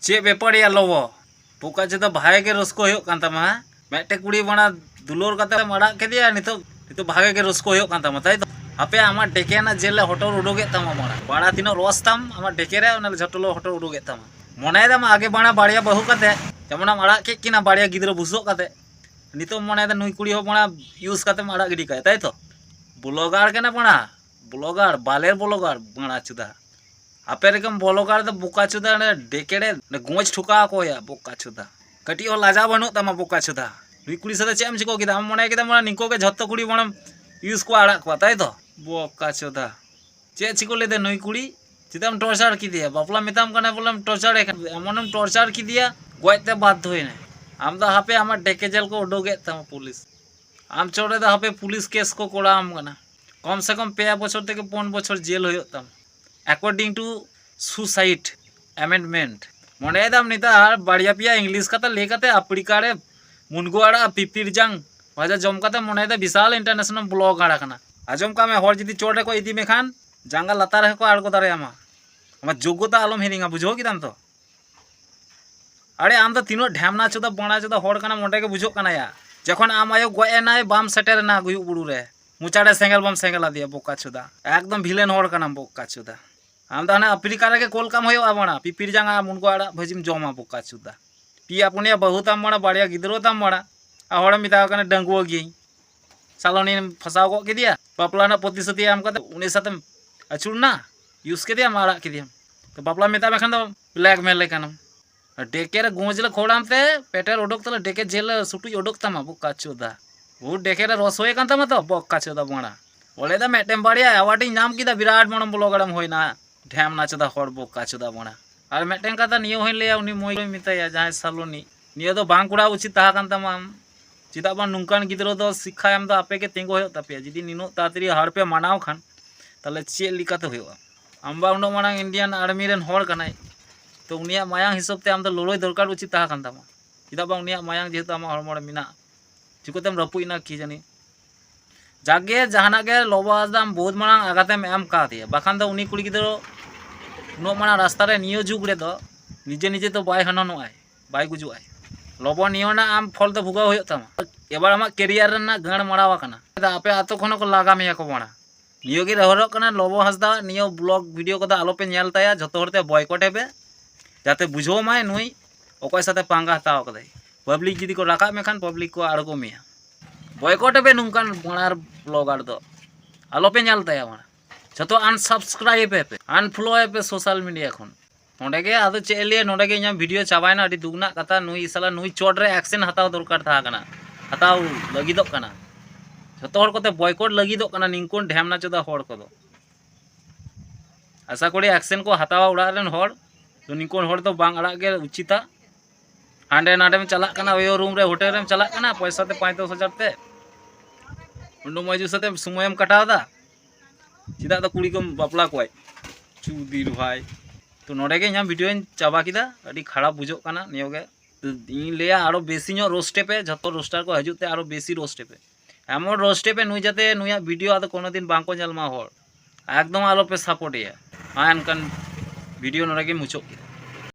चे बेपार या लोबो पोका चेदा भागे के रस्को होयो कान तमा मेटे कुड़ी बना दुलोर काते मड़ा के दिया नितो नितो भागे के रस्को होयो कान तमा ताई तो आपे आमा डेकेना जेल होटल उडोगे तमा बड़ा तीनो रस तम आमा डेकेरे ओना झटलो होटल उडोगे तमा मने दम आगे बना बाड़िया बहु काते जेमन मड़ा के किना बाड़िया गिद्रो बुसो काते नितो मने दा नुई कुड़ी हो बना यूज काते मड़ा गिडी काय ताई तो ब्लॉगर के ना बना ब्लॉगर बालेर ब्लॉगर बना चुदा आपे रकम ब्लॉगर तो बुका चुदा ने डेकेड़े ने गोज ठुका को या बुका चुदा कटी हो लाजा बनु तमा बुका चुदा नुई कुड़ी साथे चेम चिको किदा हम मने किदा मना निको के झत्तो कुड़ी बना यूज को आड़ा को ताई तो बुका चुदा चे चिको लेदे नुई कुड़ी चिदाम टॉर्चर की दिया बापला मिताम कने बोलम टॉर्चर एमनम टॉर्चर की दिया गोयते बाध्य होइने आम दा हापे आमा डेके जेल को उडोगे तमा पुलिस आम चोरे दा हापे पुलिस केस को कोड़ाम कना कम से कम 5 बछर থেকে 5 বছর जेल होयो तम अकॉर्डिंग टू सुसाइड अमेंडमेंट मने दाम नितार बाड़िया पिया इंग्लिश काता ले काते अफ्रीकारे मुनगुआड़ा पिपिर जंग भाजा जम काते मने दा विशाल इंटरनेशनल ब्लॉग आड़ा कना आजम का में हर जदी चोरे को इदी मेखान जांगा लातार है को आड़को दारे आमा आमा योग्यता आलम हिरिंगा बुझो किदाम तो अरे आम तो तीनो ढैमना चोदा बणा चोदा हर कना मोटे के बुझो कना या जखन आम आयो गए नाय बाम सेटर ना गुयु बुड़ू रे मुचाड़े सेंगल बम सेंगला दिया बोका चुदा एकदम भिलेन हर कना बोका चुदा आम तो अफ्रीका रे कोल काम होयो आबना पिपिर जांगा मुनगो आड़ा भजिम जमा बोका चुदा पिया पुनिया बहुत आम बना बाड़िया गिद्रो ताम बना आ हड़ मिता कने डंगुओ गी सालोनी फसाव को के दिया बापला ना प्रतिशती आम कते उनी साथे अचुर ना यूज के दिया मारा के दिया तो बापला मिता मेखन तो ब्लैकमेल ले कनम डेकेर गोंजले खोड़ाम ते पेटर उडोक तले डेके जेल सुटुई उडोक तमा बोका चुदा वो डेकेर रस होय कान तमा तो बोका चुदा बणा ओले दा मेटेम बाड़िया अवार्ड नाम किदा विराट बणम ब्लॉगरम होइना ढैम ना चुदा हर बोका चुदा बणा और मेटेन कथा नियो होय लेया उनी मोय मिताया जहां सालोनी नियो दो बांग कुड़ा उचित ताहा कान तमा चिदा बा नुंकान गिद्रो दो शिक्षा एम दो आपे के तेंगो होय तापे जदी निनो तातरी हर पे मानाव खान तले चे लिकाते होय आमबा उनो माना इंडियन आर्मी रेन हर कनाय तो उनिया मायांग हिसाब ते आम तो लड़ाई दरकार उचित ताहा कान तामा चिदा बा उनिया मायांग जेहेतु आमा हरमोरे मिना चिकोतेम रपुइना की जानी जागे जहाना के लोबादाम बहुत मांग आगातेम एम का दिया बाखान तो उनी कुड़ी गिद्रो नो माना रास्ता रे नियो जुग रे दो निजे निजे तो बाय हननो आय बाय गुजु आय लोबो नियो ना आम फल तो भुगा होयो तामा एबार आमा कैरियर रे ना गण मड़ावा कना आपे आतो खनो को लागा मेया को बणा नियो गे रहरो कना Lobo Hasda neo blog video को आलो पे नेल ताया जतो हरते बॉयकॉट हेबे जाते बुझो माय नुई ओकय साथे पांगा हताव कदे पब्लिक जदी को राका मेखान पब्लिक को आड़गो मेया बॉयकॉट हेबे नुंकान बणार ब्लॉगर दो आलो पे नेल ताया बणा जतो अनसब्सक्राइब हेबे अनफॉलो हेबे सोशल मीडिया खन ओंडे गे आदो चेलिए नोडे गे इना वीडियो चाबायना अडी दुगना कथा नुई साला नुई चोट रे एक्शन हताव दरकार था कना हताव लगिदो कना जतो हर कोते बॉयकॉट लगिदो कना निंकोन ढेमना चोदा हर कोदो आशा करी एक्शन को हतावा उड़ा रेन हर तो निकोन हर तो बांग अड़ा के उचिता हांडे नाडे में चला कना ओयो रूम रे होटल रे चला कना पैसा ते 5-10 हजार ते उंडो मजू साथे समयम कटावदा चिदा तो कुड़ी को बापला कोय चुदीर भाई तो नोडे गे ᱧᱟᱢ वीडियो चाबा किदा अडी खराब बुझो कना नियो गे इन लेया आरो बेसी ᱧᱚᱜ रोस्टे पे जतो रोस्टार को हजुते आरो बेसी रोस्टे पे एमन रोस्टे पे नुई जाते नुया वीडियो आदो कोनो दिन बांको जलमा हर एकदम आलो पे सपोर्ट या आनकन वीडियो नोडे गे मुचो